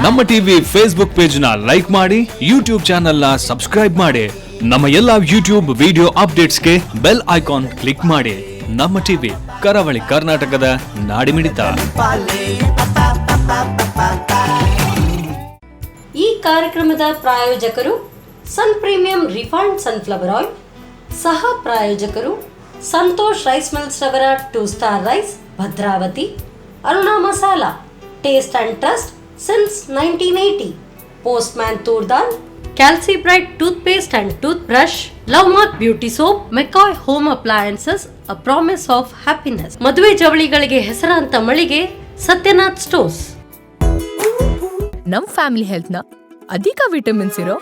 ನಮ್ಮ TV Facebook page ನ like ಮಾಡಿ, ಯೂಟ್ಯೂಬ್ ಚಾನೆಲ್ ನ ಸಬ್ಸ್ಕ್ರೈಬ್ ಮಾಡಿ. ನಮ್ಮ ಎಲ್ಲಾ ಯೂಟ್ಯೂಬ್ ವಿಡಿಯೋ ಅಪ್ಡೇಟ್ಸ್ಗೆ ಬೆಲ್ ಐಕಾನ್ ಕ್ಲಿಕ್ ಮಾಡಿ. ನಮ್ಮ ಟಿವಿ ಕರಾವಳಿ ಕರ್ನಾಟಕದ ನಾಡಿಮಿಡಿತ. ಈ ಕಾರ್ಯಕ್ರಮದ ಪ್ರಾಯೋಜಕರು Sun premium refined sunflower oil, ಸಹ ಪ್ರಾಯೋಜಕರು ಸಂತೋಷ್ ರೈಸ್ ಮಿಲ್ಸ್ ರವರ 2 star rice Bhadravati, Aruna masala taste and trust since 1980, postman toor dal, ಕ್ಯಾಲ್ಸಿ bright tooth paste and tooth brush, love mark beauty soap, McCoy home appliances, a promise of happiness, ಮದುವೆ ಜವಳಿಗಳಿಗೆ ಹೆಸರಾಂತ ಮಳಿಗೆ Satyanath stores. ನಮ್ family health ನ ಅಧಿಕ ವಿಟಮಿನ್ಸ್ ಇರೋ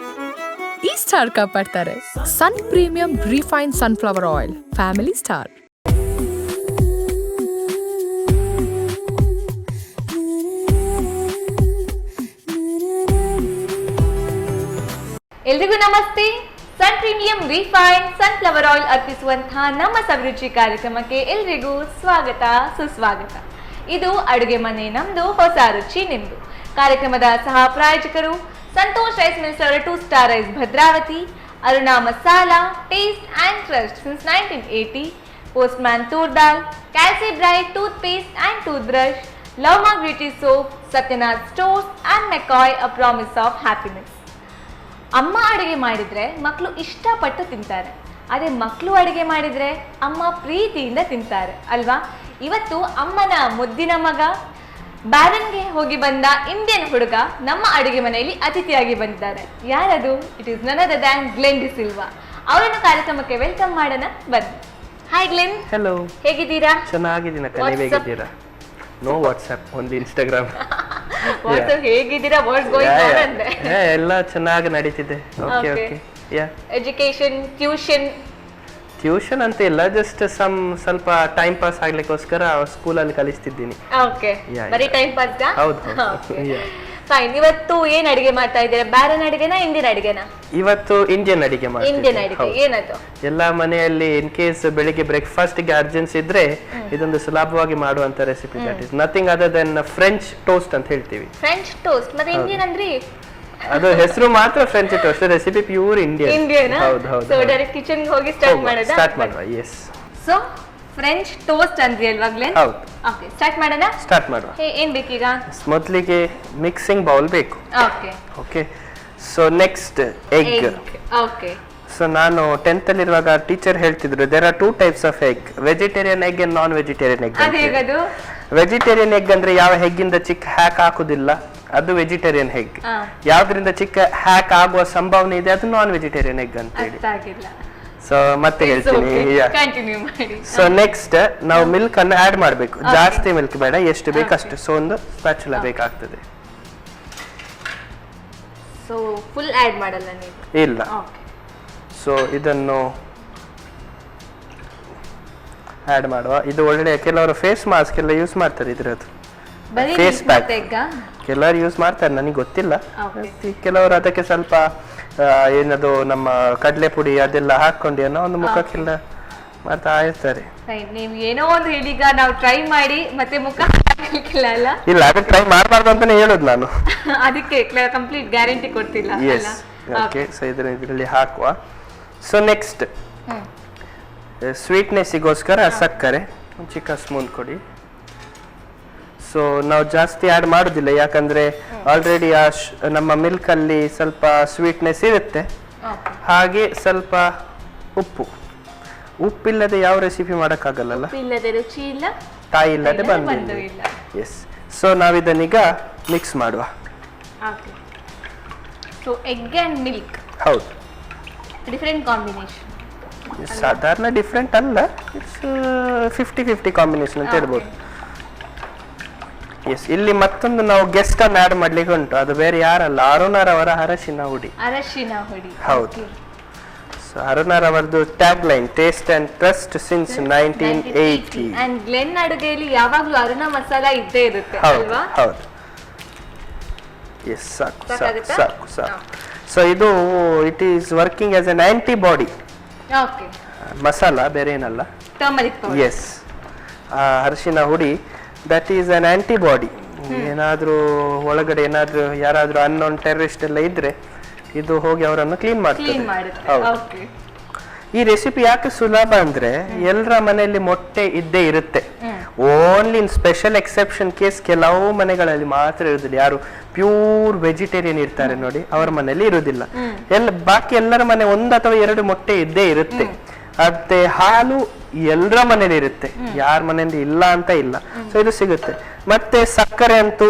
ಈ ಸ್ಟಾರ್ ಕಾಪಾಡ್ತಾರೆ. Sun premium refine sunflower oil, family star. ಎಲ್ರಿಗೂ ನಮಸ್ತೆ. Sun premium refine sunflower oil ಅರ್ಪಿಸುವಂತಹ ನಮ್ಮ ಸವಿರುಚಿ ಕಾರ್ಯಕ್ರಮಕ್ಕೆ ಎಲ್ರಿಗೂ ಸ್ವಾಗತ, ಸುಸ್ವಾಗತ. ಇದು ಅಡುಗೆ ಮನೆ ನಮ್ದು, ಹೊಸ ರುಚಿ ನಿಮ್ದು. ಕಾರ್ಯಕ್ರಮದ ಸಹ ಪ್ರಾಯೋಜಕರು ಸಂತೋಷ್ ರೈಸ್ ಮಿಲ್ಸ್ ಅವರ 2 star rice Bhadravati, Aruna masala taste and trust since 1980, postman toor dal, ಕ್ಯಾಲ್ಸಿ bright tooth paste and tooth brush, love mark beauty soap, Satyanath stores and McCoy a promise of happiness. ಅಮ್ಮ ಅಡುಗೆ ಮಾಡಿದ್ರೆ ಮಕ್ಕಳು ಇಷ್ಟಪಟ್ಟು ತಿಂತಾರೆ, ಅದೇ ಮಕ್ಕಳು ಅಡುಗೆ ಮಾಡಿದ್ರೆ ಅಮ್ಮ ಪ್ರೀತಿಯಿಂದ ತಿಂತಾರೆ ಅಲ್ವಾ? ಇವತ್ತು ಅಮ್ಮನ ಮುದ್ದಿನ ಮಗ, ಬ್ಯಾರನ್ಗೆ ಹೋಗಿ ಬಂದ ಇಂಡಿಯನ್ ಹುಡುಗ ನಮ್ಮ ಅಡುಗೆ ಮನೆಯಲ್ಲಿ ಅತಿಥಿಯಾಗಿ ಬಂದಿದ್ದಾರೆ. ಯಾರದು? ಇಟ್ ಈಸ್ ನನ್ other than Glenn D Silva. ಅವರನ್ನು ಕಾರ್ಯಕ್ರಮಕ್ಕೆ ವೆಲ್ಕಮ್ ಮಾಡೋಣ, ಬನ್ನಿ. Hi Glenn. ಹೆಲೋ, ಹೇಗಿದ್ದೀರಾ? ಚೆನ್ನಾಗಿದ್ದೀನ. ಹೇಗಿದ್ದೀರಾ? ನೋ ವಾಟ್ಸ್ಆಪ್, ಒಂದು ಇನ್ಸ್ಟಾಗ್ರಾಮ್. ವಾಟ್ಸ್ಆಪ್ ಹೇಗಿದ್ದೀರಾ? ವಾಟ್ಸ್ ಗೋಯಿಂಗ್ ಆನ್ ಅಂದ್ರೆ ಎಲ್ಲ ಚೆನ್ನಾಗಿ ನಡೀತಿದೆ. Okay okay. Yeah, education, tuition ಅಂತ ಇಲ್ಲ, ಜಸ್ಟ್ ಸ್ವಲ್ಪ ಟೈಮ್ ಪಾಸ್ ಆಗ್ಲಿಕ್ಕೋಸ್ಕರ ಸ್ಕೂಲಲ್ಲಿ ಕಲಿಸ್ತಿದ್ದೀನಿ. ಓಕೆ, ಬರೀ ಟೈಮ್ ಪಾಸ್? ಹೌದು. ಫೈನ್. ಇವತ್ತು ಏನ್ ಅಡಿಗೆ ಮಾಡ್ತಾ ಇದ್ದೀರಾ? ಬ್ಯಾರನ್ ಅಡಿಗೆನಾ, ಇಂಡಿಯನ್ ಅಡಿಗೆನಾ? ಇವತ್ತು ಇಂಡಿಯನ್ ಅಡಿಗೆ ಮಾಡ್ತೀನಿ. ಇಂಡಿಯನ್ ಅಡಿಗೆ ಏನದು? ಎಲ್ಲ ಮನೆಯಲ್ಲಿ ಇನ್ ಕೇಸ್ ಬೆಳಿಗ್ಗೆ ಬ್ರೇಕ್ಫಾಸ್ಟ್ ಗೆ ಅರ್ಜೆನ್ಸಿ ಇದ್ರೆ ಇದೊಂದು ಸುಲಭವಾಗಿ ಮಾಡುವಂತ recipe. That is nothing other then French toast ಅಂತ ಹೇಳ್ತೀವಿ. French toast. ಮತ್ತೆ ಇಂಡಿಯನ್ ಅಂದ್ರೆ ಅದು ಹೆಸರು ಮಾತ್ರ French toast, recipe pure Indian. ಹೌದು ಹೌದು. ಸೊ ಡೈರೆಕ್ಟ್ ಕಿಚನ್ ಗೆ ಹೋಗಿ ಸ್ಟಾರ್ಟ್ ಮಾಡುವ. ಎಸ್. ಸೊ ಫ್ರೆಂಚ್ ಟೋಸ್ಟ್ ಅಂದ್ರಿ ಅಲ್ವಾ ಗ್ಲೆನ್? ಹೌದು. ಓಕೆ, ಸ್ಟಾರ್ಟ್ ಮಾಡುವ. ಏನ್ ಬೇಕೀಗ? ಮೊದಲಿಗೆ ಮಿಕ್ಸಿಂಗ್ ಬೌಲ್ ಬೇಕು. Okay okay. So next egg. Okay. So ನಾನು 10th ಅಲ್ಲಿ ಇರುವಾಗ ಟೀಚರ್ ಹೇಳ್ತಿದ್ರು, there are 2 types of egg, vegetarian egg and non vegetarian egg. ಅದೇಗದು? ವೆಜಿಟೇರಿಯನ್ ಎಗ್ ಅಂದ್ರೆ ಯಾವ ಹೆಗ್ಗಿಂದ ಚಿಕ್ಕ ಹ್ಯಾಕ್ ಹಾಕುದಿಲ್ಲ, ಅದು ವೆಜಿಟೇರಿಯನ್ ಎಗ್. ಯಾವ್ದ್ರಿಂದ ಚಿಕ್ಕ ಹ್ಯಾಕ್ ಆಗುವ ಸಂಭಾವನೆ ಇದೆ, ಅದು ನಾನ್ ವೆಜಿಟೇರಿಯನ್ ಎಗ್ ಅಂತ ಹೇಳಿ. ಸೊ ಮತ್ತೆ ಹೇಳ್ತೀನಿ. ಸೊ ನೆಕ್ಸ್ಟ್ ನಾವು ಮಿಲ್ಕ್ ಅನ್ನು ಆಡ್ ಮಾಡಬೇಕು. ಜಾಸ್ತಿ ಮಿಲ್ಕ್ ಬೇಡ, ಎಷ್ಟು ಬೇಕು ಅಷ್ಟು. ಸೊ ಒಂದು ಸ್ಪ್ಯಾಚುಲಾ ಬೇಕಾಗ್ತದೆ. ಸೊ ಫುಲ್ ಆಡ್ ಮಾಡಲ್ಲ ನೀವು? ಇಲ್ಲ. ಸೊ ಇದನ್ನು ಆಡ್ ಮಾಡುವ. ಇದು ಒಳ್ಳೆ, ಕೆಲವರು ಫೇಸ್ ಮಾಸ್ಕ್ ಎಲ್ಲ ಯೂಸ್ ಮಾಡ್ತಾರೆ ಇದ್ರದ್ದು, ಫೇಸ್ ಪ್ಯಾಕ್ ಕೆಲವರು ಯೂಸ್ ಮಾಡ್ತಾರೆ, ನನಗೆ ಗೊತ್ತಿಲ್ಲ. ಕೆಲವರು ಅದಕ್ಕೆ ಸ್ವಲ್ಪ ಏನದು ನಮ್ಮ ಕಡಲೆ ಪುಡಿ ಅದೆಲ್ಲ ಹಾಕೊಂಡು ಏನೋ ಒಂದು ಮುಖಕ್ಕೆಲ್ಲ ಮಾಡ್ತಾ ಇರ್ತಾರೆ. ನೀವು ಏನೋ ಒಂದು ಹೇಳೀಗ ನಾವು ಟ್ರೈ ಮಾಡಿ ಮತ್ತೆ ಮುಖ ಹಾಕಲಿಕ್ಕಿಲ್ಲ ಅಲ್ಲ? ಇಲ್ಲ, ಅದಕ್ಕೆ ಟ್ರೈ ಮಾಡಬಾರ್ದು ಅಂತಾನೆ ಹೇಳೋದು ನಾನು. ಅದಕ್ಕೆ ಕಂಪ್ಲೀಟ್ ಗ್ಯಾರಂಟಿ ಕೊಡ್ತಿಲ್ಲ. ಎಸ್. ಓಕೆ. ಸೊ ಇದರಲ್ಲಿ ಹಾಕುವ. ಸೊ ನೆಕ್ಸ್ಟ್ ಸ್ವೀಟ್ನೆಸ್ಸಿಗೋಸ್ಕರ ಸಕ್ಕರೆ ಒಂದು ಚಿಕ್ಕ ಸ್ಪೂನ್ ಕೊಡಿ. ಸೊ ನಾವು ಜಾಸ್ತಿ ಆಡ್ ಮಾಡುದಿಲ್ಲ, ಯಾಕಂದ್ರೆ ಆಲ್ರೆಡಿ ನಮ್ಮ ಮಿಲ್ಕ್ ಅಲ್ಲಿ ಸ್ವಲ್ಪ ಸ್ವೀಟ್ನೆಸ್ ಇರುತ್ತೆ. ಹಾಗೆ ಸ್ವಲ್ಪ ಉಪ್ಪಿಲ್ಲದೆ ಯಾವ ರೆಸಿಪಿ ಮಾಡಕ್ಕಾಗಲ್ಲ, ರುಚಿ ಇಲ್ಲ, ತಾಯಿ ಇಲ್ಲದೆ ಬಂದು. ಎಸ್. ಸೊ ನಾವಿದನ್ನೀಗ ಮಿಕ್ಸ್ ಮಾಡುವ. So egg and milk. ಹೌದು. Different combination. ಸಾಧಾರಣ ಡಿಫ್ರೆಂಟ್ ಅಲ್ಲ, ಇಟ್ಸ್ 50-50 ಕಾಂಬಿನೇಷನ್ ಅಂತ ಹೇಳ್ಬೋದು. ಎಸ್. ಇಲ್ಲಿ ಮತ್ತೊಂದು ನಾವು ಗೆಸ್ಟ್ ಅನ್ನು ಆಡ್ ಮಾಡ್ಲಿಕ್ಕೆ ಉಂಟು, ಅದು ಬೇರೆ ಯಾರಲ್ಲ, ಅರುಣರವರ ಅರಶಿನ ಹುಡಿ. ಹೌದು. ಸೊ ಅರುಣರವರದು tag line, taste and trust since 1980. And Glen ಅಡುಗೆಯಲ್ಲಿ ಯಾವಾಗಲೂ ಅರುಣ ಮಸಾಲಾ ಇದ್ದೇ ಇರುತ್ತೆ ಅಲ್ವಾ? ಹೌದು. ಎಸ್. ಸಾಕು. ಸೊ ಇದು it is working as N antibody. Okay. Masala ಬೇರೆ ಏನಲ್ಲ. Turmeric powder. ಎಸ್. ಅರಿಶಿನ ಹುಡಿ, that is an antibody ಏನಾದ್ರೂ ಒಳಗಡೆ ಏನಾದ್ರೂ ಯಾರಾದ್ರೂ ಅನ್ನೋನ್ ಟೆರರಿಸ್ಟ್ ಎಲ್ಲ ಇದ್ರೆ ಇದು ಹೋಗಿ ಅವರನ್ನು ಕ್ಲೀನ್ ಮಾಡ್ತದೆ. ಹೌದು. ಈ ರೆಸಿಪಿ ಯಾಕೆ ಸುಲಭ ಅಂದ್ರೆ ಎಲ್ಲರ ಮನೆಯಲ್ಲಿ ಮೊಟ್ಟೆ ಇದ್ದೇ ಇರುತ್ತೆ. Only in special exception case ಕೆಲವು ಮನೆಗಳಲ್ಲಿ ಮಾತ್ರ ಇರುದಿಲ್ಲ. ಯಾರು ಪ್ಯೂರ್ ವೆಜಿಟೇರಿಯನ್ ಇರ್ತಾರೆ ನೋಡಿ, ಅವರ ಮನೆಯಲ್ಲಿ ಇರುವುದಿಲ್ಲ. ಬಾಕಿ ಎಲ್ಲರ ಮನೆ 1 ಅಥವಾ 2 ಮೊಟ್ಟೆ ಇದ್ದೇ ಇರುತ್ತೆ. ಮತ್ತೆ ಹಾಲು ಎಲ್ಲರ ಮನೇಲಿ ಇರುತ್ತೆ, ಯಾರ ಮನೆಯಲ್ಲಿ ಇಲ್ಲ ಅಂತ ಇಲ್ಲ. ಸೊ ಇದು ಸಿಗುತ್ತೆ. ಮತ್ತೆ ಸಕ್ಕರೆ ಅಂತೂ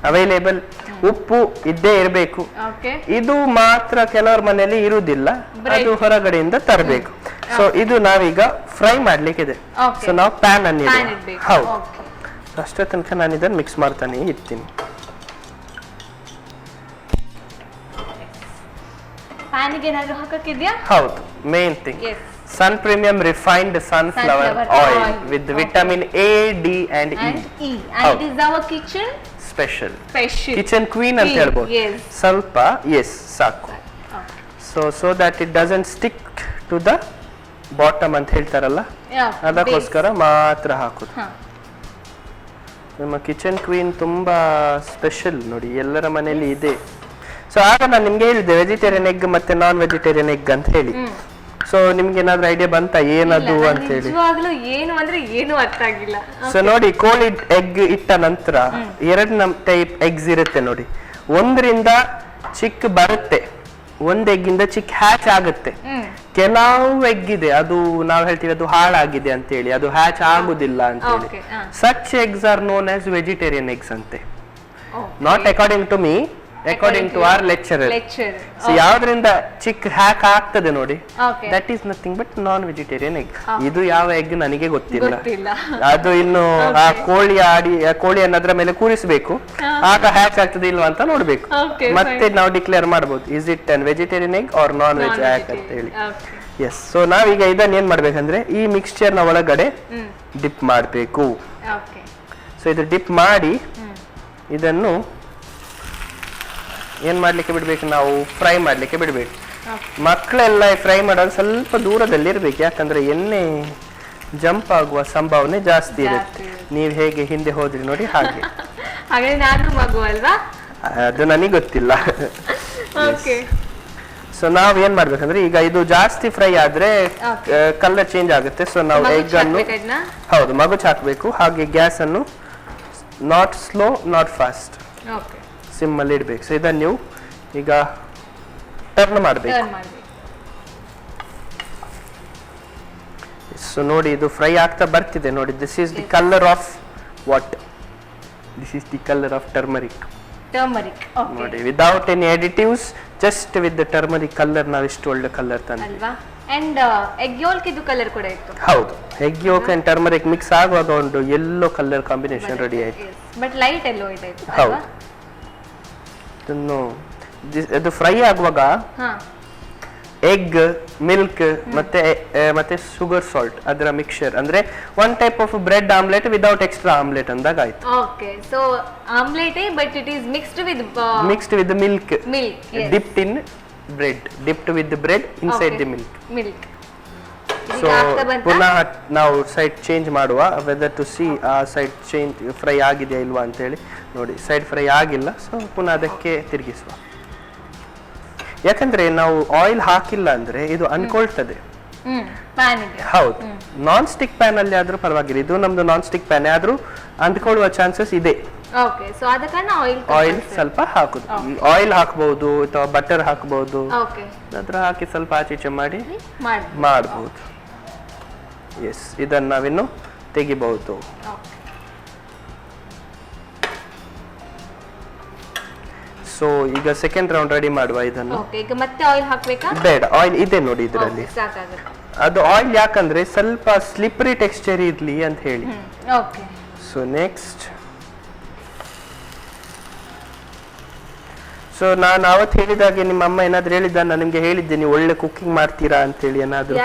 ಅವೈಲೇಬಲ್, ಉಪ್ಪು ಇದ್ದೇ ಇರಬೇಕು. ಇದು ಮಾತ್ರ ಕೆಲವರ ಮನೆಯಲ್ಲಿ ಇರುವುದಿಲ್ಲ, ಅದು ಹೊರಗಡೆಯಿಂದ ತರಬೇಕು. ಸೊ ಇದು ನಾವೀಗ ಫ್ರೈ ಮಾಡ್ಲಿಕ್ಕಿದೆ. ಸೊ ನಾವು ಪ್ಯಾನ್ ಅನ್ನು ಹೌದು ಅಷ್ಟೇ ತನಕ ನಾನು ಇದನ್ನು ಮಿಕ್ಸ್ ಮಾಡ್ತಾನೆ ಇರ್ತೀನಿ. ಹೌದು, main thing Sun Premium Refined Sunflower Oil with vitamin A, D and E. And it is our kitchen special. Kitchen queen ಅಂತ ಹೇಳ್ಬೋದು. ಸ್ವಲ್ಪ ಸಾಕು. So that it doesn't stick to the bottom ಅಂತ ಹೇಳ್ತಾರಲ್ಲ, ಅದಕ್ಕೋಸ್ಕರ ಮಾತ್ರ ಹಾಕುದು. ನಮ್ಮ ಕಿಚನ್ ಕ್ವೀನ್ ತುಂಬಾ ಸ್ಪೆಷಲ್ ನೋಡಿ, ಎಲ್ಲರ ಮನೆಯಲ್ಲಿ ಇದೆ. ಸೊ ಆಗ ನಾನು ನಿಮ್ಗೆ ಹೇಳಿದ್ದೆ ವೆಜಿಟೇರಿಯನ್ ಎಗ್ ಮತ್ತೆ ನಾನ್ ವೆಜಿಟೇರಿಯನ್ ಎಗ್ ಅಂತ ಹೇಳಿ. ಸೊ ನಿಮ್ಗೆ ಏನಾದ್ರೂ ಐಡಿಯಾ ಬಂತಾ ಏನದು ಅಂತ ಹೇಳಿ? ಏನು ಅರ್ಥ ಆಗಿಲ್ಲ. ಸೊ ನೋಡಿ, ಕೋಳಿ ಎಗ್ ಇಟ್ಟ ನಂತರ 2 ಟೈಪ್ ಎಗ್ಸ್ ಇರುತ್ತೆ ನೋಡಿ. ಒಂದರಿಂದ ಚಿಕ್ಕ ಬರುತ್ತೆ, ಒಂದ್ ಎಗ್ಗಿಂದ ಚಿಕ್ಕ ಹ್ಯಾಚ್ ಆಗುತ್ತೆ. ಕೆಲವು ಎಗ್ ಇದೆ ಅದು ನಾವು ಹೇಳ್ತೀವಿ ಅದು ಹಾಳಾಗಿದೆ ಅಂತ ಹೇಳಿ, ಅದು ಹ್ಯಾಚ್ ಆಗುದಿಲ್ಲ ಅಂತ ಹೇಳಿ. Such eggs are known as vegetarian eggs ಅಂತೆ. Not according to me, according to our lecturer. So ಯಾವ್ದ್ರಿಂದ ಚಿಕ್ಕ ಹ್ಯಾಕ್ ಆಗ್ತದೆ ನೋಡಿ, that is nothing but non vegetarian egg. ಇದು ಯಾವ ಎಗ್ ನನಗೆ ಗೊತ್ತಿಲ್ಲ. ಅದು ಇನ್ನು ಆ ಕೋಳಿಯನ್ನು ಅದರ ಮೇಲೆ ಕೂರಿಸಬೇಕು, ಆಗ ಹ್ಯಾಕ್ ಆಗ್ತದೆ ಇಲ್ವಾ ಅಂತ ನೋಡ್ಬೇಕು. ಮತ್ತೆ ನಾವು ಡಿಕ್ಲೇರ್ ಮಾಡಬಹುದು, is it an vegetarian egg or non veg hack ಅಂತ ಹೇಳಿ. ಎಸ್. ಸೊ ನಾವೀಗ ಇದನ್ನ ಏನ್ ಮಾಡ್ಬೇಕಂದ್ರೆ ಈ ಮಿಕ್ಸ್ಚರ್ ನ ಒಳಗಡೆ ಡಿಪ್ ಮಾಡಬೇಕು. ಸೊ ಇದು ಡಿಪ್ ಮಾಡಿ ಇದನ್ನು ಏನ್ ಮಾಡ್ಲಿಕ್ಕೆ ಬಿಡ್ಬೇಕು, ನಾವು ಫ್ರೈ ಮಾಡ್ಲಿಕ್ಕೆ ಬಿಡ್ಬೇಕು. ಮಕ್ಕಳೆಲ್ಲ ಫ್ರೈ ಮಾಡೋದು ಸ್ವಲ್ಪ ದೂರದಲ್ಲಿ ಇರ್ಬೇಕು, ಯಾಕಂದ್ರೆ ಎಣ್ಣೆ ಜಂಪ್ ಆಗುವ ಸಂಭಾವನೆ ಜಾಸ್ತಿ ಇರುತ್ತೆ. ನೀವ್ ಹೇಗೆ ಹಿಂದೆ ಹೋದ್ರಿ ನೋಡಿ ಹಾಗೆ. ಅದು ನನಗೆ ಗೊತ್ತಿಲ್ಲ. ಸೊ ನಾವ್ ಏನ್ ಮಾಡ್ಬೇಕಂದ್ರೆ ಈಗ ಇದು ಜಾಸ್ತಿ ಫ್ರೈ ಆದ್ರೆ ಕಲರ್ ಚೇಂಜ್ ಆಗುತ್ತೆ. ಸೊ ನಾವು ಎಗ್ ಅನ್ನು ಹೌದು ಮಗುಚ್ ಹಾಕ್ಬೇಕು. ಹಾಗೆ ಗ್ಯಾಸ್ ಅನ್ನು not slow not fast, sim ಅಲ್ಲಿ ಇಡ್ಬೇಕು. ಸೊ ಇದನ್ನ ನೀವು ಈಗ ಟರ್ನ್ ಮಾಡಬೇಕು. ಸೊ ನೋಡಿ ಇದು ಫ್ರೈ ಆಗ್ತಾ ಬರ್ತಿದೆ ನೋಡಿ. This is the colour of what? This is the colour of turmeric. ನೋಡಿ, without any additives, just with the turmeric colour ನಾವು ಇಷ್ಟು ಒಳ್ಳೆ ಕಲರ್ ತಂದ್ವಿ. ಅಂಡ್ ಎಗ್ ಯೋಲ್ಕ್ ಇದು ಕಲರ್ ಕೂಡ ಇತ್ತು. ಹೌದು, egg yolk and turmeric mix ಆಗುವಾಗ ಒಂದು ಯೆಲ್ಲೋ ಕಲರ್ ಕಾಂಬಿನೇಷನ್ ರೆಡಿ ಆಯ್ತು. ಬಟ್ ಲೈಟ್ ಯೆಲ್ಲೋ ಇದೆ. ಹೌದು, ಅದು ಫ್ರೈ ಆಗುವಾಗ ಎಗ್, ಮಿಲ್ಕ್ ಮತ್ತೆ ಶುಗರ್ ಸಾಲ್ಟ್ ಅದರ ಮಿಕ್ಸ್ಚರ್ ಅಂದ್ರೆ 1 type of bread omelette without extra omelette ಅಂದಾಗ ಆಯ್ತು. Okay, so omelette but it is mixed with milk, dipped in bread, dipped with the bread inside the milk. So ಪುನಃ ನಾವು side change ಮಾಡುವ, weather to C ಆ side change fry ಆಗಿದೆಯಾ ಇಲ್ವಾ ಅಂತ ಹೇಳಿ. ನೋಡಿ, ಸೈಡ್ ಫ್ರೈ ಆಗಿಲ್ಲ, ಸೊ ಪುನಃ ಅದಕ್ಕೆ ತಿರುಗಿಸುವ. ಯಾಕಂದ್ರೆ ನಾವು ಆಯಿಲ್ ಹಾಕಿಲ್ಲ ಅಂದ್ರೆ ಇದು ಅನ್ಕೊಳ್ತದೆ. ಹೌದು, ನಾನ್ ಸ್ಟಿಕ್ ಪ್ಯಾನ್ ಅಲ್ಲಿ ಆದ್ರೂ ಪರವಾಗಿಲ್ಲ. ಇದು ನಮ್ದು ನಾನ್ ಸ್ಟಿಕ್ ಪ್ಯಾನ್ ಆದ್ರೂ ಅಂದ್ಕೊಳ್ಳುವ ಚಾನ್ಸಸ್ ಇದೆ. ಆಯಿಲ್ ಸ್ವಲ್ಪ ಹಾಕುದು, ಆಯಿಲ್ ಹಾಕಬಹುದು ಅಥವಾ ಬಟರ್ ಹಾಕಬಹುದು, ಅದ್ರ ಹಾಕಿ ಸ್ವಲ್ಪ ಆಚೀಚೆ ಮಾಡಿ ಮಾಡಬಹುದು. ಎಸ್, ಇದನ್ನ ನಾವಿನ್ನು ತೆಗಿಬಹುದು. ಸೊ ಈಗ ಸೆಕೆಂಡ್ ರೌಂಡ್ ರೆಡಿ ಮಾಡುವ ಇದನ್ನು. ಮತ್ತೆ ಆಯಿಲ್ ಹಾಕ್ಬೇಕಾ? ಬೇಡ, ಆಯಿಲ್ ಇದೆ ನೋಡಿ ಇದರಲ್ಲಿ. ಅದು ಆಯಿಲ್ ಯಾಕಂದ್ರೆ ಸ್ವಲ್ಪ ಸ್ಲಿಪರಿ ಟೆಕ್ಸ್ಚರ್ ಇರ್ಲಿ ಅಂತ ಹೇಳಿ. ಸೊ ನೆಕ್ಸ್ಟ್, ಸೊ ನಾನು ಅವತ್ತು ಹೇಳಿದಾಗೆ ನಿಮ್ಮ ಅಮ್ಮ ಏನಾದ್ರು ಹೇಳಿದ್ದ? ನಾನು ನಿಮ್ಗೆ ಹೇಳಿದ್ದೆ ನೀವು ಒಳ್ಳೆ ಕುಕಿಂಗ್ ಮಾಡ್ತೀರಾ ಅಂತ ಹೇಳಿ ಏನಾದ್ರು?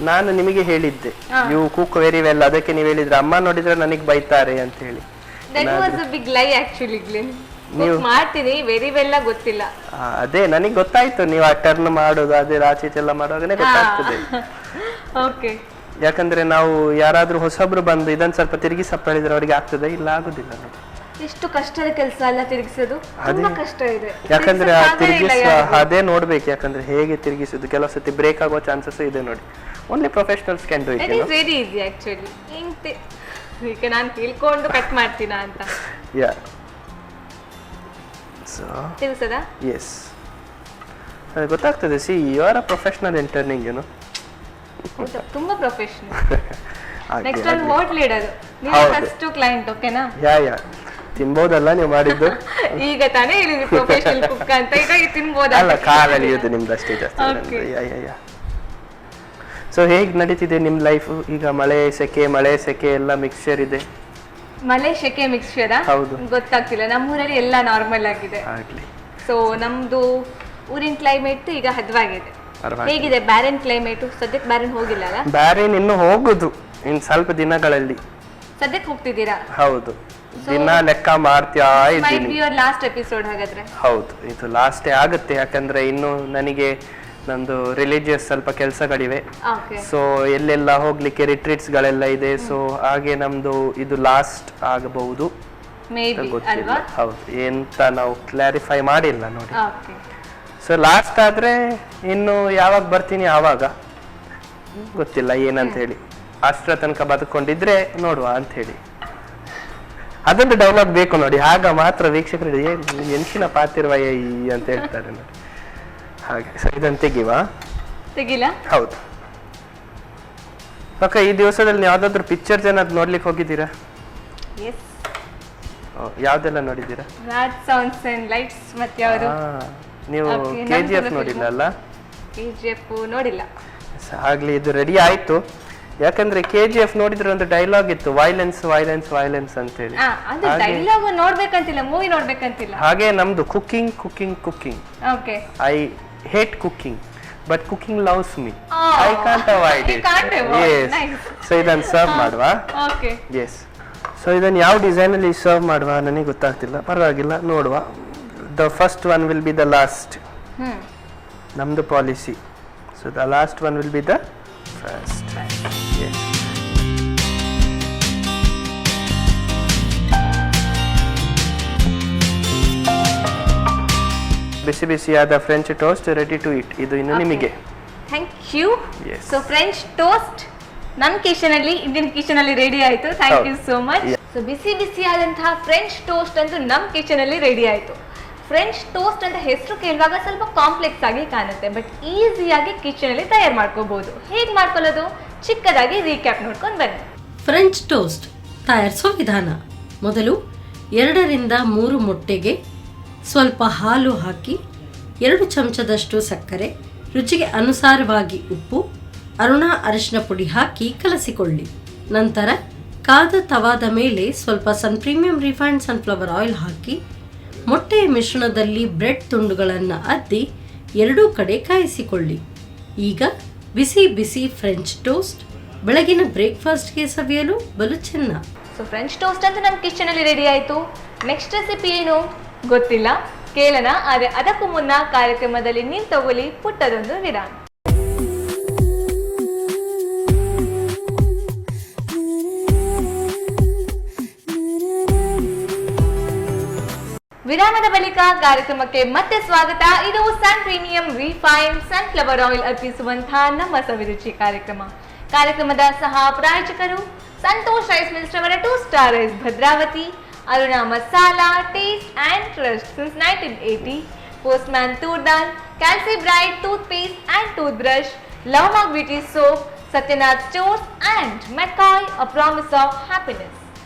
ನಾನು ನಿಮಗೆ ಹೇಳಿದ್ದೆ, ಯು ಕುಕ್ ವೆರಿ ವೆಲ್. ಅದಕ್ಕೆ ನೀವು ಹೇಳಿದ್ರೆ ಅಮ್ಮ ನೋಡಿದ್ರೆ ನನಗೆ ಬೈತಾರೆ ಅಂತ ಹೇಳಿ. ನೀವು ಮಾಡ್ತೀನಿ ವೆರಿ ವೆಲ್ ಗೊತ್ತಿಲ್ಲ. ಅದೇ ನನಗೆ ಗೊತ್ತಾಯ್ತು, ನೀವು ಆ ಟರ್ನ್ ಮಾಡೋದು ಅದೇ ಆಚೀಚೆಲ್ಲ ಮಾಡುವಾಗನೇ ಗೊತ್ತಾಗ್ತದೆ. ಯಾಕಂದ್ರೆ ನಾವು ಯಾರಾದ್ರೂ ಹೊಸಬ್ರು ಬಂದು ಇದನ್ನ ಸ್ವಲ್ಪ ತಿರುಗಿ ಸಪ್ಪ ಹೇಳಿದ್ರೆ ಅವ್ರಿಗೆ ಆಗ್ತದೆ, ಇಲ್ಲ ಆಗುದಿಲ್ಲ ನೋಡಿ. ಎಷ್ಟು ಕಷ್ಟದ ಕೆಲಸ ಅಲ್ಲ ತಿರುಗಿಸೋದು, ತುಂಬಾ ಕಷ್ಟ ಇದೆ. ಯಾಕಂದ್ರೆ ಅದೇ ನೋಡ್ಬೇಕು, ಯಾಕಂದ್ರೆ ಹೇಗೆ ತಿರುಗಿಸೋದು. ಕೆಲವು ಸತಿ ಬ್ರೇಕ್ ಆಗೋ ಚಾನ್ಸಸ್ ಇದೆ ನೋಡಿ. Only professionals can do it. It is very easy actually. ಈಗ ನಾನು ತಿಳ್ಕೊಂಡು ಕಟ್ ಮಾಡ್ತೀನಾ ಅಂತ. Yeah so ತಿಳ್ಸದಾ? ಎಸ್, ಅದು ಗೊತ್ತಾಗ್ತದೆ. See you are a professional in turning, you know. ತುಂಬಾ ಪ್ರೊಫೆಷನಲ್. ನೆಕ್ಸ್ಟ್ ಒಂದು ಹೋಟೆಲ್ ಇಡೋದು, ನೀವು ಫಸ್ಟ್ ಕ್ಲೈಂಟ್. ಓಕೆನಾ? ಯಾ ತಿನ್ಬೋದಲ್ಲ ನೀವು ಮಾಡಿದ್ದು? ಈಗ ತಾನೇ ಹೇಳಿದ್ವಿ ಪ್ರೊಫೆಷನಲ್ ಕುಕ್ ಅಂತ, ಈಗ ತಿನ್ಬೋದಲ್ಲ? ಅಲ್ಲ, ಕಾಲಲ್ಲಿ ಇದು ನಿಮ್ದು ಅಷ್ಟೇ ಜಾಸ್ತಿ. ಯಾ ಸೊ ಹೇಗೆ ನಡೀತಿದೆ ನಿಮ್ಮ ಲೈಫ್ ಈಗ? ಮಳೆ ಸೆಕೆ ಎಲ್ಲ ಮಿಕ್ಸ್ಚರ್ ಇದೆ. ಮಳೆ ಸೆಕೆ ಮಿಕ್ಸ್ಚರ್ ಗೊತ್ತಾಗ್ತಿಲ್ಲ. ನಮ್ಮೂರಲ್ಲಿ ಎಲ್ಲ ನಾರ್ಮಲ್ ಆಗಿದೆ. ಸೊ ನಮ್ದು ಊರಿನ ಕ್ಲೈಮೇಟ್ ಈಗ ಹದವಾಗಿದೆ. ಹೇಗಿದೆ ಬ್ಯಾರನ್ ಕ್ಲೈಮೇಟ್? ಸದ್ಯಕ್ಕೆ ಬ್ಯಾರನ್ ಹೋಗಿಲ್ಲ ಅಲ್ಲ? ಬ್ಯಾರನ್ ಇನ್ನು ಹೋಗುದು ಇನ್ ಸ್ವಲ್ಪ ದಿನಗಳಲ್ಲಿ. ಸದ್ಯಕ್ಕೆ ಹೋಗ್ತಿದ್ದೀರಾ? ಹೌದು, ದಿನ ಲೆಕ್ಕ ಮಾಡ್ತಾ ಇದ್ದೀನಿ. ಲಾಸ್ಟ್ ಎಪಿಸೋಡ್ ಹಾಗಾದ್ರೆ? ಹೌದು, ಇದು ಲಾಸ್ಟೇ ಆಗುತ್ತೆ. ಯಾಕಂದ್ರೆ ಇನ್ನು ನನಗೆ ನಂದು ರಿಲಿಜಿಯಸ್ ಸ್ವಲ್ಪ ಕೆಲಸಗಳಿವೆ. ಸೊ ಎಲ್ಲೆಲ್ಲ ಹೋಗ್ಲಿಕ್ಕೆ ರಿಟ್ರೀಟ್ಸ್ ಗಳೆಲ್ಲ ಇದೆ. ಸೊ ಹಾಗೆ ನಮ್ದು ಇದು ಲಾಸ್ಟ್ ಆಗಬಹುದು, ಗೊತ್ತಿಲ್ಲ. ಹೌದು, ಎಂತ ನಾವು ಕ್ಲಾರಿಫೈ ಮಾಡಿಲ್ಲ ನೋಡಿ. ಸೊ ಲಾಸ್ಟ್ ಆದ್ರೆ ಇನ್ನು ಯಾವಾಗ ಬರ್ತೀನಿ ಆವಾಗ ಗೊತ್ತಿಲ್ಲ ಏನಂತ ಹೇಳಿ. ಅಷ್ಟರ ತನಕ ಬದುಕೊಂಡಿದ್ರೆ ನೋಡುವ ಅಂತ ಹೇಳಿ. ಅದೊಂದು ಡೈಲಾಗ್ ಬೇಕು ನೋಡಿ, ಆಗ ಮಾತ್ರ ವೀಕ್ಷಕರು ಎಂಚಿನ ಪಾತಿರ್ವಯ ಅಂತ ಹೇಳ್ತಾರೆ ನೋಡಿ. ಹಾಗೆ ಇದನ್ನು ತೆಗಿಲ್ಲ? ಹೌದು. ಓಕೆ, ಈ ದಿವಸದಲ್ಲಿ ಯಾವ್ದಾದ್ರು ಪಿಕ್ಚರ್ಸ್ ಏನಾದ್ರು ನೋಡ್ಲಿಕ್ಕೆ ಹೋಗಿದ್ದೀರಾ? ಯಾವ್ದೆಲ್ಲ ನೋಡಿದ್ದೀರಾ? ನೀವು KGF ನೋಡಿಲ್ಲ ಅಲ್ಲ? KGF ನೋಡಿಲ್ಲ. ಆಗ್ಲಿ, ಇದು ರೆಡಿ ಆಯ್ತು. ಯಾಕಂದ್ರೆ KGF ನೋಡಿದ್ರೆ ಒಂದು ಡೈಲಾಗ್ ಇತ್ತು, ವೈಲೆನ್ಸ್ ವೈಲೆನ್ಸ್ ವೈಲೆನ್ಸ್ ಅಂತ ಹೇಳಿ. ಡೈಲಾಗ್ ನೋಡ್ಬೇಕಂತಿಲ್ಲ, ಮೂವಿ ನೋಡ್ಬೇಕಂತಿಲ್ಲ. ಹಾಗೆ ನಮ್ದು cooking cooking cooking. Okay. I hate cooking but cooking loves me. I can't avoid it. Yes. So ಇದನ್ನು ಸರ್ವ್ ಮಾಡುವ. ಓಕೆ. ಎಸ್. ಸೊ ಇದನ್ನು ಯಾವ ಡಿಸೈನ್ ಅಲ್ಲಿ ಸರ್ವ್ ಮಾಡುವ ನನಗೆ ಗೊತ್ತಾಗ್ತಿಲ್ಲ. ಪರವಾಗಿಲ್ಲ, ನೋಡುವ. The first one will be the last. ನಮ್ದು policy. So the last one will be the first. Yes. ಬಿಸಿ ಬಿಸಿಯಾದ French toast ready to eat. ಇದು ಇನ್ನು ನಿಮಗೆ. Thank you. So French toast ನನ್ನ ಕಿಚನ್ ಅಲ್ಲಿ, ಇಂಡಿಯನ್ ಕಿಚನ್ ಅಲ್ಲಿ ರೆಡಿ ಆಯ್ತು. Thank you so much. So ಬಿಸಿ ಬಿಸಿಯಾದಂತಹ ಫ್ರೆಂಚ್ ಟೋಸ್ಟ್ ಅಂತೂ ನಮ್ಮ ಕಿಚನ್ ಅಲ್ಲಿ ರೆಡಿ ಆಯ್ತು. ಫ್ರೆಂಚ್ ಟೋಸ್ಟ್ ಅಂತ ಹೆಸರು ಕೇಳುವಾಗ ಸ್ವಲ್ಪ ಕಾಂಪ್ಲೆಕ್ಸ್ ಆಗಿ ಕಾಣುತ್ತೆ, ಬಟ್ ಈಸಿಯಾಗಿ ಕಿಚನ್ ಅಲ್ಲಿ ತಯಾರು ಮಾಡ್ಕೋಬಹುದು. ಹೇಗೆ ಮಾಡ್ಕೊಳ್ಳೋದು ಚಿಕ್ಕದಾಗಿ ರೀಕ್ಯಾಪ್ ನೋಡ್ಕೊಂಡು ಬನ್ನಿ. ಫ್ರೆಂಚ್ ಟೋಸ್ಟ್ ತಯಾರಿಸೋ ವಿಧಾನ: ಮೊದಲು 2 ರಿಂದ 3 ಮೊಟ್ಟೆಗೆ ಸ್ವಲ್ಪ ಹಾಲು ಹಾಕಿ 2 ಚಮಚದಷ್ಟು ಸಕ್ಕರೆ, ರುಚಿಗೆ ಅನುಸಾರವಾಗಿ ಉಪ್ಪು, ಅರಿಶಿನ ಪುಡಿ ಹಾಕಿ ಕಲಸಿಕೊಳ್ಳಿ. ನಂತರ ಕಾದ ತವಾದ ಮೇಲೆ ಸ್ವಲ್ಪ ಪ್ರೀಮಿಯಂ ರಿಫೈನ್ಡ್ ಸನ್ಫ್ಲವರ್ ಆಯಿಲ್ ಹಾಕಿ ಮೊಟ್ಟೆಯ ಮಿಶ್ರಣದಲ್ಲಿ ಬ್ರೆಡ್ ತುಂಡುಗಳನ್ನು ಅದ್ದಿ 2 ಕಡೆ ಕಾಯಿಸಿಕೊಳ್ಳಿ. ಈಗ ಬಿಸಿ ಬಿಸಿ ಫ್ರೆಂಚ್ ಟೋಸ್ಟ್ ಬೆಳಗಿನ ಬ್ರೇಕ್ಫಾಸ್ಟ್ಗೆ ಸವಿಯಲು ಬಲು ಚೆನ್ನ. ಸೊ ಫ್ರೆಂಚ್ ಟೋಸ್ಟ್ ಅಂತ ನಮ್ಮ ಕಿಚನ್ ಅಲ್ಲಿ ರೆಡಿ ಆಯ್ತು. ನೆಕ್ಸ್ಟ್ ರೆಸಿಪಿ ಏನು ಗೊತ್ತಿಲ್ಲ, ಕೇಳೋಣ. ಆದರೆ ಅದಕ್ಕೂ ಮುನ್ನ ಕಾರ್ಯಕ್ರಮದಲ್ಲಿ ನೀವು ತಗೊಳ್ಳಿ ಪುಟ್ಟದೊಂದು ವಿರಾಮ. ವಿರಾಮದ ಬಳಿಕ ಕಾರ್ಯಕ್ರಮಕ್ಕೆ ಮತ್ತೆ ಸ್ವಾಗತ. ಇದು ಸನ್ ಪ್ರೀಮಿಯಂ ರಿಫೈನ್ಡ್ ಸನ್ಫ್ಲವರ್ ಆಯಿಲ್ ಅರ್ಪಿಸುವಂತಹ ನಮ್ಮ ಸವಿರುಚಿ ಕಾರ್ಯಕ್ರಮ. ಕಾರ್ಯಕ್ರಮದ ಸಹ ಪ್ರಾಯೋಜಕರು ಸಂತೋಷ್ ರೈಸ್ ಮಿಲ್ಸ್ ರವರ 2 star rice Bhadravati, Aruna masala taste and trust since 1980, postman toor dal, Calci bright tooth paste and tooth brush, Lovemark beauty soap, Satyanath stores and McCoy a promise of happiness.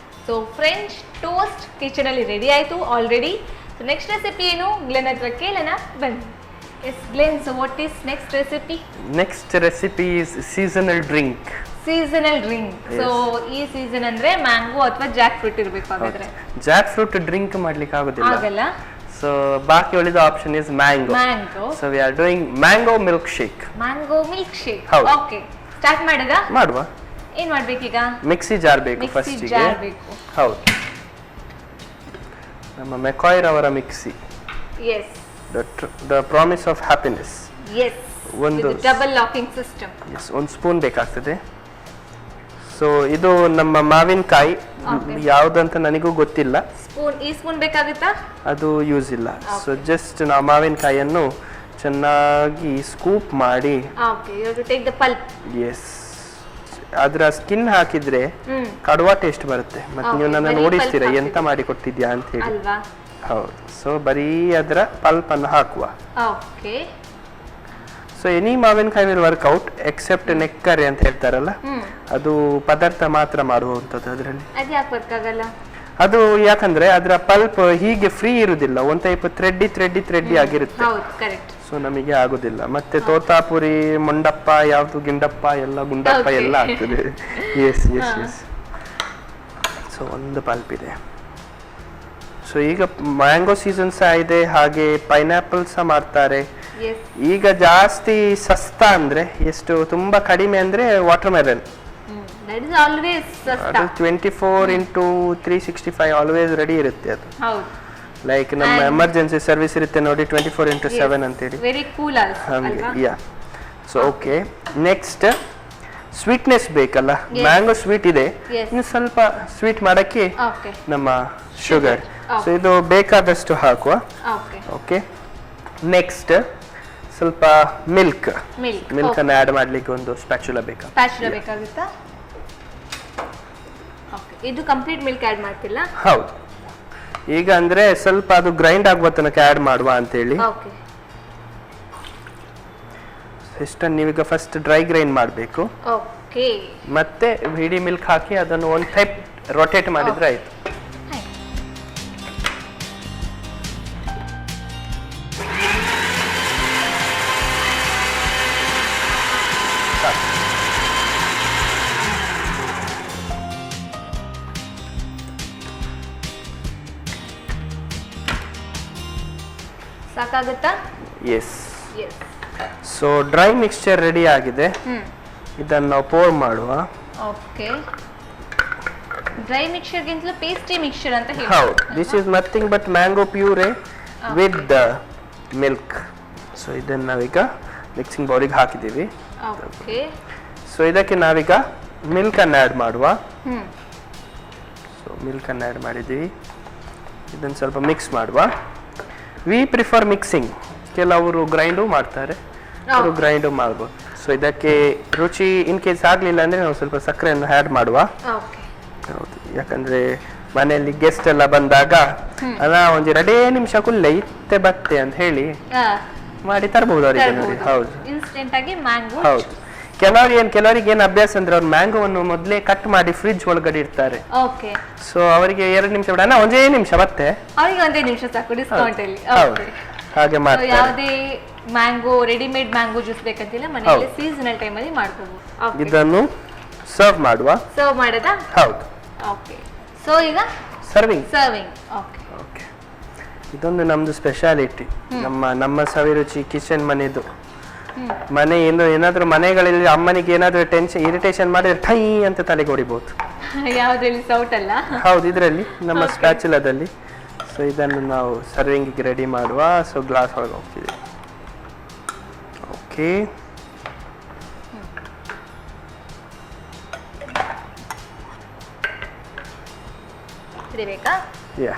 So French toast kitchen ಅಲ್ಲಿ ready ಆಯ್ತು already. So next recipe ಏನು Glen ಹತ್ರ ಕೇಳೋಣ ಬನ್ನಿ. Yes Glen, so what is next recipe? Next recipe is seasonal drink. Seasonal drink. So ಈ season ಅಂದ್ರೆ mango ಅಥವಾ Jack fruit ಇರಬೇಕು. ಹಾಗಾದ್ರೆ ಜಾಕ್ ಫ್ರೂಟ್ ಡ್ರಿಂಕ್ ಮಾಡ್ಲಿಕ್ಕೆ ಆಗೋದಿಲ್ಲ, ಆಗಲ್ಲ. ಸೊ ಬಾಕಿ ಉಳಿದ option is mango. So we are doing mango milk shake. Mango milk shake. Okay, start ಮಾಡುವ. ಏನ್ ಮಾಡ್ಬೇಕೀಗ? ಮಿಕ್ಸಿ ಜಾರ್ ಬೇಕು ಫಸ್ಟ್ ಗೆ. ಹೌದು, ನಮ್ಮ ಮೆಕಾಯ್ ರವರ ಮಿಕ್ಸಿ. Yes, the promise of happiness. Yes, ಒಂದು ಡಬಲ್ ಲಾಕಿಂಗ್ ಸಿಸ್ಟಮ್. ಎಸ್, ಒಂದು ಸ್ಪೂನ್ ಬೇಕಾಗ್ತದೆ. ಸೊ ಇದು ನಮ್ಮ ಮಾವಿನಕಾಯಿ, ಯಾವ್ದಂತ ನನಗೂ ಗೊತ್ತಿಲ್ಲ. ಈ ಸ್ಪೂನ್ ಬೇಕಾಗುತ್ತಾ? ಅದು ಯೂಸ್ ಇಲ್ಲ. ಸೊ ಜಸ್ಟ್ ನಾವು ಮಾವಿನಕಾಯಿಯನ್ನು ಚೆನ್ನಾಗಿ ಸ್ಕೂಪ್ ಮಾಡಿ, ಎಸ್, ಅದ್ರ ಸ್ಕಿನ್ ಹಾಕಿದ್ರೆ ಕಡುವ ಟೇಸ್ಟ್ ಬರುತ್ತೆ. ಮತ್ತೆ ನೀವು ನನ್ನ ನೋಡಿಸ್ತೀರಾ ಎಂತ ಮಾಡಿ ಕೊಟ್ಟಿದ್ಯಾ ಅಂತ ಹೇಳಿ. ಹೌದು. ಸೊ ಬರೀ ಅದರ ಪಲ್ಪ್ ಅನ್ನು ಹಾಕುವ. ಸೊ ಎನಿ ಮಾವಿನಕಾಯಿ ವಿಲ್ ವರ್ಕ್ಔಟ್ ಎಕ್ಸೆಪ್ಟ್ ನೆಕ್ಕರೆ ಅಂತ ಹೇಳ್ತಾರಲ್ಲ, ಅದು ಪದಾರ್ಥ ಮಾತ್ರ ಮಾಡುವಂಥದ್ದು ಅದರಲ್ಲಿ. ಅದು ಯಾಕಂದ್ರೆ ಅದರ ಪಲ್ಪ್ ಹೀಗೆ ಫ್ರೀ ಇರುದಿಲ್ಲ, ಒಂದ್ ಟೈಪ್ ಥ್ರೆಡ್ಡಿ ಆಗಿರುತ್ತೆ. ಸೊ ನಮಗೆ ಆಗುದಿಲ್ಲ. ಮತ್ತೆ ತೋತಾಪುರಿ, ಮೊಂಡಪ್ಪ, ಯಾವ್ದು ಗಿಂಡಪ್ಪ ಎಲ್ಲ, ಗುಂಡಪ್ಪ ಎಲ್ಲ ಆಗ್ತದೆ. Yes yes yes. ಸೊ ಒಂದು ಪಲ್ಪ್ ಇದೆ. ಸೊ ಈಗ ಮ್ಯಾಂಗೋ ಸೀಸನ್ ಸಹ ಇದೆ, ಹಾಗೆ ಪೈನಾಪಲ್ ಸಹ ಮಾಡ್ತಾರೆ. ಈಗ ಜಾಸ್ತಿ ಸಸ್ತಾ ಅಂದ್ರೆ ಎಷ್ಟು, ತುಂಬಾ ಕಡಿಮೆ ಅಂದ್ರೆ water melon. 24x365 always ready ಇರುತ್ತೆ ಅದು. ಲೈಕ್ ನಮ್ಮ ಎಮರ್ಜೆನ್ಸಿ ಸರ್ವಿಸ್ ಇರುತ್ತೆ ನೋಡಿ, 24x7 ಅಂತೇಳಿ. Very cool also. Yeah. So okay, next sweetness ಬೇಕಲ್ಲ, ಮ್ಯಾಂಗೋ ಸ್ವೀಟ್ ಇದೆ, ಇನ್ನು ಸ್ವಲ್ಪ ಸ್ವೀಟ್ ಮಾಡಕ್ಕೆ ನಮ್ಮ ಶುಗರ್. ಸೊ ಇದು ಬೇಕಾದಷ್ಟು ಹಾಕುವ. ಓಕೆ, ನೆಕ್ಸ್ಟ್ ಸ್ವಲ್ಪ ಮಿಲ್ಕ್ ಅನ್ನು ಆಡ್ ಮಾಡ್ಲಿಕ್ಕೆ ಒಂದು ಸ್ಪ್ಯಾಚುಲಾ ಬೇಕಾಗುತ್ತಾ? ಇದು ಕಂಪ್ಲೀಟ್ ಮಿಲ್ಕ್ ಆಡ್ ಮಾಡ್ತಿಲ್ಲ? ಹೌದು. ಈಗ ಅಂದ್ರೆ ಸ್ವಲ್ಪ ಅದು ಗ್ರೈಂಡ್ ಆಗುವ ತನಕ ಆಡ್ ಮಾಡುವ ಅಂತ ಹೇಳಿ. ಇಷ್ಟನ್ನು ನೀವೀಗ ಫಸ್ಟ್ ಡ್ರೈ ಗ್ರೈಂಡ್ ಮಾಡಬೇಕು. ಮತ್ತೆ ಇಡೀ ಮಿಲ್ಕ್ ಹಾಕಿ ಅದನ್ನು ಒಂದು ಟೈಪ್ ರೊಟೇಟ್ ಮಾಡಿದ್ರೆ ಆಯ್ತು. ಸಾಕಾಗುತ್ತಾ? Yes. So dry mixture ready ಆಗಿದೆ. ಇದನ್ನು ನಾವು ಪೋರ್ ಮಾಡುವ. ಓಕೆ, ಡ್ರೈ ಮಿಕ್ಸ್ಚರ್ ಗಿಂತಲೂ ಪೇಸ್ಟಿ ಮಿಕ್ಸ್ಚರ್ ಅಂತ ಹೇಳಿ. ಹೌದು, this is nothing but mango puree with the milk. So ಇದನ್ನು ನಾವೀಗ ಮಿಕ್ಸಿಂಗ್ ಬೌಲಿಗೆ ಹಾಕಿದ್ದೀವಿ. ಓಕೆ, ಸೊ ಇದಕ್ಕೆ ನಾವೀಗ ಮಿಲ್ಕ್ ಅನ್ನು ಆ್ಯಡ್ ಮಾಡುವ. ಸೊ ಮಿಲ್ಕ್ ಅನ್ನು ಆ್ಯಡ್ ಮಾಡಿದ್ದೀವಿ. ಇದನ್ನು ಸ್ವಲ್ಪ ಮಿಕ್ಸ್ ಮಾಡುವ. V prefer mixing. ಕೆಲವರು ಗ್ರೈಂಡು ಮಾಡ್ತಾರೆ, ಅವರು ಗ್ರೈಂಡು ಮಾಡ್ಬೋದು. ಸೊ ಇದಕ್ಕೆ ರುಚಿ ಇನ್ ಕೇಸ್ ಆಗಲಿಲ್ಲ ಅಂದರೆ ನಾವು ಸ್ವಲ್ಪ ಸಕ್ಕರೆಯನ್ನು ಆ್ಯಡ್ ಮಾಡುವ. ಹೌದು, ಯಾಕಂದರೆ ಮನೆಯಲ್ಲಿ ಗೆಸ್ಟ್ ಎಲ್ಲ ಬಂದಾಗ ಅಲ್ಲ ಒಂದು 2 ನಿಮಿಷ ಕುಲ್ಲೆ ಇತ್ತೆ ಬತ್ತೆ ಅಂತ ಹೇಳಿ ಮಾಡಿ ತರಬಹುದು ಅವರಿಗೆ ನೋಡಿ. ಹೌದು, ಇನ್ಸ್ಟೆಂಟ್ ಆಗಿ ಮ್ಯಾಂಗೋ. ಹೌದು. ಕೆಲವರಿಗೆ ಏನು ಅಭ್ಯಾಸ ಅಂದ್ರೆ ಅವ್ರು ಮ್ಯಾಂಗೋವನ್ನು ಮೊದಲೇ ಕಟ್ ಮಾಡಿ ಫ್ರಿಡ್ಜ್ ಒಳಗಡೆ ಇಡ್ತಾರೆ. ಸೊ ಅವರಿಗೆ 2 ನಿಮಿಷ ಬೇಡ, ಒಂದೇ ನಿಮಿಷ ಮತ್ತೆ ಅವರಿಗೆ 1 ನಿಮಿಷ ಸಾಕು ಡಿಸ್ಕೌಂಟ್ ಅಲ್ಲಿ. ಹಾಗೆ ಮಾಡ್ತಾರೆ. ಯಾವುದೇ ಮ್ಯಾಂಗೋ ರೆಡಿಮೇಡ್ ಮ್ಯಾಂಗೋ ಜ್ಯೂಸ್ ಬೇಕಂತಿಲ್ಲ, ಮನೆಯಲ್ಲಿ ಸೀಸನಲ್ ಟೈಮ್ ಅಲ್ಲಿ ಮಾಡಬಹುದು. ಇದನ್ನು ಸರ್ವ್ ಮಾಡುವ. ಸರ್ವ್ ಮಾಡದಾ? ಹೌದು. ಓಕೆ, ಸೊ ಈಗ ಸರ್ವಿಂಗ್. ಓಕೆ ಓಕೆ, ಇದೊಂದು ನಮ್ದು ಸ್ಪೆಷಾಲಿಟಿ, ನಮ್ಮ ಸವಿರುಚಿ ಕಿಚನ್ ಮನೆದು. ಮನೆ ಏನಾದ್ರೂ ಮನೆಗಳಲ್ಲಿ ಅಮ್ಮನಿಗೆ ಏನಾದ್ರೂ ಟೆನ್ಷನ್ ಇರಿಟೇಷನ್ ಮಾಡಿದ್ರೆ ಠೈ ಅಂತ ತಲೆಗೆ ಹೊಡಿಬಹುದು. ಯಾವ್ದ್ರಲ್ಲಿ? ಸೌಟ್ ಅಲ್ಲ? ಹೌದು, ಇದರಲ್ಲಿ ನಮ್ಮ ಸ್ಪ್ಯಾಚುಲಾದಲ್ಲಿ. ಸೊ ಇದನ್ನು ನಾವು ಸರ್ವಿಂಗಿಗೆ ರೆಡಿ ಮಾಡುವ. ಸೊ ಗ್ಲಾಸ್ ಒಳಗೆ ಹೋಗ್ತಿದೆ. ಓಕೆ, ಬೇಕಾ? Yeah.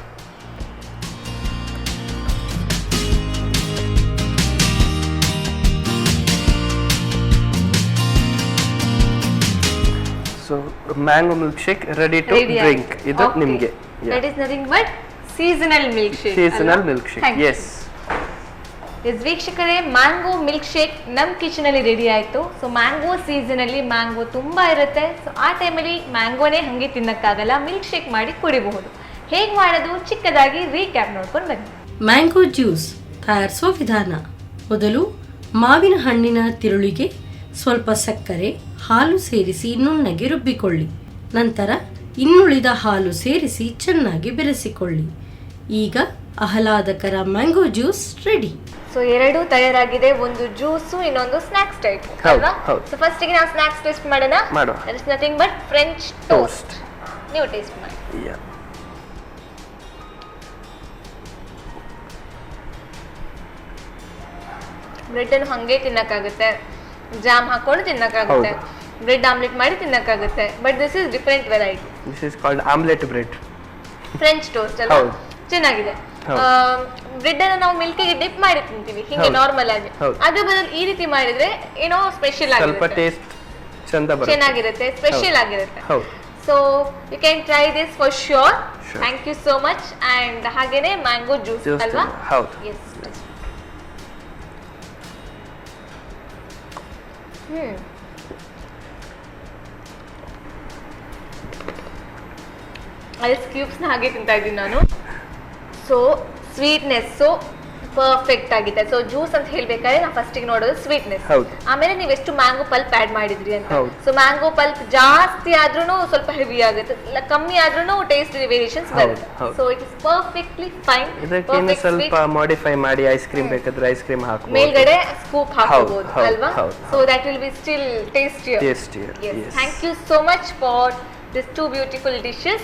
So mango milk shake ready to drink. ಇದು ನಿಮಗೆ. That is nothing but seasonal milk shake. Seasonal milk shake, yes. ವೀಕ್ಷಕರೇ, ಮ್ಯಾಂಗೋ ಮಿಲ್ಕ್ ಶೇಕ್ ನಮ್ಮ ಕಿಚನ್ ಅಲ್ಲಿ ರೆಡಿ ಆಯ್ತು. ಸೊ ಮ್ಯಾಂಗೋ ಸೀಸನ್ ಅಲ್ಲಿ ಮ್ಯಾಂಗೋ ತುಂಬಾ ಇರುತ್ತೆ. ಸೊ ಆ ಟೈಮಲ್ಲಿ ಮ್ಯಾಂಗೋನೇ ಹಂಗೆ ತಿನ್ನಕ್ಕಾಗಲ್ಲ, ಮಿಲ್ಕ್ ಶೇಕ್ ಮಾಡಿ ಕುಡಿಬಹುದು. ಹೇಗೆ ಮಾಡೋದು ಚಿಕ್ಕದಾಗಿ ರೀಕ್ಯಾಪ್ ನೋಡ್ಕೊಂಡು ಬನ್ನಿ. ಮ್ಯಾಂಗೋ ಜ್ಯೂಸ್ ತಯಾರಿಸುವ ವಿಧಾನ. ಮೊದಲು ಮಾವಿನ ಹಣ್ಣಿನ ತಿರುಳಿಗೆ ಸ್ವಲ್ಪ ಸಕ್ಕರೆ, ಹಾಲು ಸೇರಿಸಿ ನುಣ್ಣಗೆ ರುಬ್ಬಿಕೊಳ್ಳಿ. ನಂತರ ಇನ್ನುಳಿದ ಹಾಲು ಸೇರಿಸಿ ಚೆನ್ನಾಗಿ ಬೆರೆಸಿಕೊಳ್ಳಿ. ಈಗ ಆಹ್ಲಾದಕರ ಮ್ಯಾಂಗೋ ಜ್ಯೂಸ್ ರೆಡಿ. ಸೊ ಎರಡು ತಯಾರಾಗಿದೆ, ಒಂದು ಜ್ಯೂಸು, ಇನ್ನೊಂದು ಸ್ನಾಕ್ಸ್ ಟೈಪ್ ಅಲ್ವಾ? ಸೊ ಫಸ್ಟ್ ಗೆ ನಾವು ಸ್ನಾಕ್ಸ್ ಟೇಸ್ಟ್ ಮಾಡೋಣ. That is nothing but French toast. ನೀವು ಟೇಸ್ಟ್ ಮಾಡಿ. ಬ್ರೆಡ್ ಅನ್ನು ಹಂಗೆ ತಿನ್ನಕ್ಕಾಗುತ್ತೆ, ಜಾಮ್ ಹಾಕೊಂಡು ತಿನ್ನಕ್ಕಾಗುತ್ತೆ. ಬ್ರೆಡ್ ಆಮ್ಲೆಟ್ ಮಾಡಿ ತಿನ್ನಕ್ಕಾಗುತ್ತೆ. But this is different variety. This is called omelette bread. French toast ಅಲ್ಲ, ಚೆನ್ನಾಗಿದೆ. ಬ್ರೆಡ್ ಅನ್ನ ನಾವು ಮಿಲ್ಕಿಗೆ ಡಿಪ್ ಮಾಡಿ ತಿಂತೀವಿ ಹಿಂಗೆ ನಾರ್ಮಲ್ ಆಗಿ, ಅದ್ರ ಬದಲು ಈ ರೀತಿ ಮಾಡಿದ್ರೆ ಏನೋ ಸ್ಪೆಷಲ್ ಆಗಿ ಸ್ವಲ್ಪ ಟೇಸ್ಟ್ ಚೆನ್ನಾಗಿರುತ್ತೆ, ಸ್ಪೆಷಲ್ ಆಗಿರುತ್ತೆ. So you can try this for sure. Thank you so much. And ಹಾಗೇನೆ ಮ್ಯಾಂಗೋ ಜ್ಯೂಸ್ ಅಲ್ವಾ? ಎಸ್. ಐಸ್ ಕ್ಯೂಬ್ಸ್ ನ ಹಾಗೆ ತಿಂತಾ ಇದ್ದೀನಿ ನಾನು. ಸೊ ಸ್ವೀಟ್ನೆಸ್ ಪರ್ಫೆಕ್ಟ್ ಆಗಿದೆ. ಸೊ ಜ್ಯೂಸ್ ಅಂತ ಹೇಳ್ಬೇಕಾದ್ರೆ ನಾವು ಫಸ್ಟಿಗೆ ನೋಡೋದು ಸ್ವೀಟ್ನೆಸ್, ಆಮೇಲೆ ನೀವು ಎಷ್ಟು ಮ್ಯಾಂಗೋ ಪಲ್ಪ್ ಆಡ್ ಮಾಡಿದ್ರಿ ಅಂತ. ಸೊ ಮ್ಯಾಂಗೋ ಪಲ್ಪ್ ಜಾಸ್ತಿ ಆದ್ರೂ ಸ್ವಲ್ಪ ಹೆವಿ ಆಗುತ್ತೆ, ಕಮ್ಮಿ ಆದ್ರೂ ಟೇಸ್ಟ್ ವೇರಿಯೇಷನ್ಸ್ ಬರುತ್ತೆ. So it is perfectly fine. ಇದಕ್ಕೆ ಸ್ವಲ್ಪ ಮಾಡಿಫೈ ಮಾಡಿ ಐಸ್ ಕ್ರೀಮ್ ಬೇಕಾದ್ರೆ ಐಸ್ ಕ್ರೀಮ್ ಹಾಕಬಹುದು, ಮೇಲ್ಗಡೆ ಸ್ಕೂಪ್ ಹಾಕಬಹುದು ಅಲ್ವಾ? So that will be still tastier. Yes. Thank you so much for this two beautiful dishes.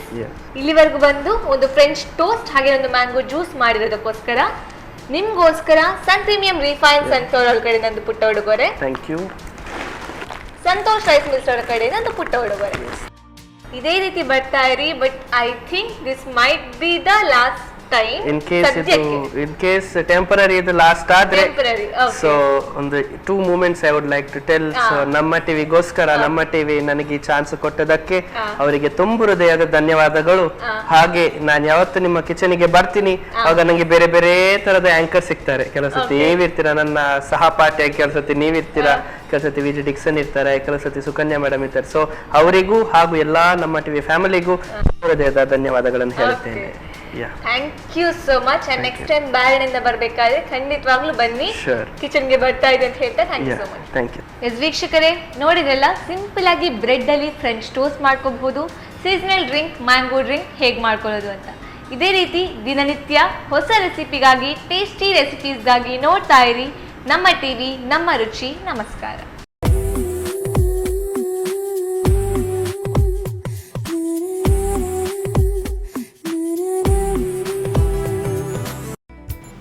ಇಲ್ಲಿವರೆಗೂ ಬಂದು ಒಂದು ಫ್ರೆಂಚ್ ಟೋಸ್ಟ್ ಹಾಗೆ ಒಂದು ಮ್ಯಾಂಗೋ ಜ್ಯೂಸ್ ಮಾಡಿರೋದಕ್ಕೋಸ್ಕರ ನಿಮ್ಗೋಸ್ಕರ sun premium refine sunflower oil ಕಡೆ ನಂದು ಪುಟ್ಟ ಉಡುಗೊರೆ. Thank you. Santosh rice mills ಅವರ ಕಡೆ ನಂದು ಪುಟ್ಟ ಉಡುಗೊರೆ. ಇದೇ ರೀತಿ ಬರ್ತಾ ಇರಿ. But I think this might be the last time. In case temporary ಇದು ಲಾಸ್ಟ್ ಆದ್ರೆ, ಸೊ ಒಂದು 2 moments I would like to tell. So ನಮ್ಮ ಟಿವಿಗೋಸ್ಕರ, ನಮ್ಮ ಟಿವಿ ನನಗೆ ಈ ಚಾನ್ಸ್ ಕೊಟ್ಟದಕ್ಕೆ ಅವರಿಗೆ ತುಂಬ ಹೃದಯದ ಧನ್ಯವಾದಗಳು. ಹಾಗೆ ನಾನು ಯಾವತ್ತು ನಿಮ್ಮ ಕಿಚನ್ಗೆ ಬರ್ತೀನಿ ಆಗ ನನಗೆ ಬೇರೆ ಬೇರೆ ತರದ ಆಂಕರ್ ಸಿಗ್ತಾರೆ. ಕೆಲವು ಸತಿ ನೀವಿರ್ತೀರಾ, ನನ್ನ ಸಹಪಾಠಿಯಾಗಿ ಕೆಲವು ಸತಿ ನೀವಿರ್ತೀರಾ, ಕೆಲವು ಸತಿ ವಿಜಿ ಡಿಕ್ಸನ್ ಇರ್ತಾರೆ, ಕೆಲವು ಸತಿ ಸುಕನ್ಯಾ ಮೇಡಮ್ ಇರ್ತಾರೆ. ಸೊ ಅವರಿಗೂ ಹಾಗೂ ಎಲ್ಲಾ ನಮ್ಮ ಟಿವಿ ಫ್ಯಾಮಿಲಿಗೂ ಹೃದಯದ ಧನ್ಯವಾದಗಳನ್ನು ಹೇಳ್ತೇನೆ. Thank you so much. And next time ಬ್ಯಾರಣಿಂದ ಬರ್ಬೇಕಾದ್ರೆ ಖಂಡಿತವಾಗ್ಲೂ ಬನ್ನಿ, ಕಿಚನ್ ಗೆ ಬರ್ತಾ ಇದೆ ಅಂತ ಹೇಳ್ತಾ thank you so much. Thank you. Yes ವೀಕ್ಷಕರೇ, ನೋಡಿದ್ರಲ್ಲ, ಸಿಂಪಲ್ ಆಗಿ ಬ್ರೆಡ್ ಅಲ್ಲಿ ಫ್ರೆಂಚ್ ಟೋಸ್ಟ್ ಮಾಡ್ಕೋಬಹುದು, ಸೀಸನಲ್ ಡ್ರಿಂಕ್ ಮ್ಯಾಂಗೋ ಡ್ರಿಂಕ್ ಹೇಗೆ ಮಾಡ್ಕೊಳ್ಳೋದು ಅಂತ. ಇದೇ ರೀತಿ ದಿನನಿತ್ಯ ಹೊಸ ರೆಸಿಪಿಗಾಗಿ, ಟೇಸ್ಟಿ ರೆಸಿಪೀಸ್ಗಾಗಿ ನೋಡ್ತಾ ಇರಿ ನಮ್ಮ ಟಿವಿ, ನಮ್ಮ ರುಚಿ. ನಮಸ್ಕಾರ.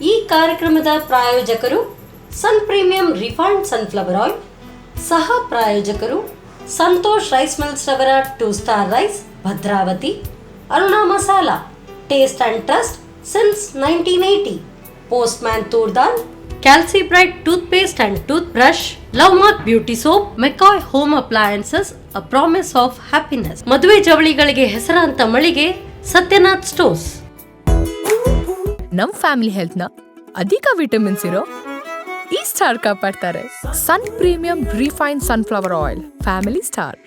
ಈ ಕಾರ್ಯಕ್ರಮದ ಪ್ರಾಯೋಜಕರು Sun premium refined sunflower oil, ಸಹ ಪ್ರಾಯೋಜಕರು ಸಂತೋಷ್ ರೈಸ್ ಮಿಲ್ಸ್ ರವರ 2 star rice Bhadravati, Aruna masala taste and trust since 1980, postman toor dal, ಕ್ಯಾಲ್ಸಿ bright tooth paste and tooth brush, love mark beauty soap, McCoy home appliances, a promise of happiness, ಮದುವೆ ಜವಳಿಗಳಿಗೆ ಹೆಸರಾಂತ ಮಳಿಗೆ Satyanath stores. ನಮ್ family health ನ ಅಧಿಕ ವಿಟಮಿನ್ಸ್ ಇರೋ ಈ ಸ್ಟಾರ್ ಕಾಪಾಡ್ತಾರೆ. Sun premium refine sunflower oil, family star.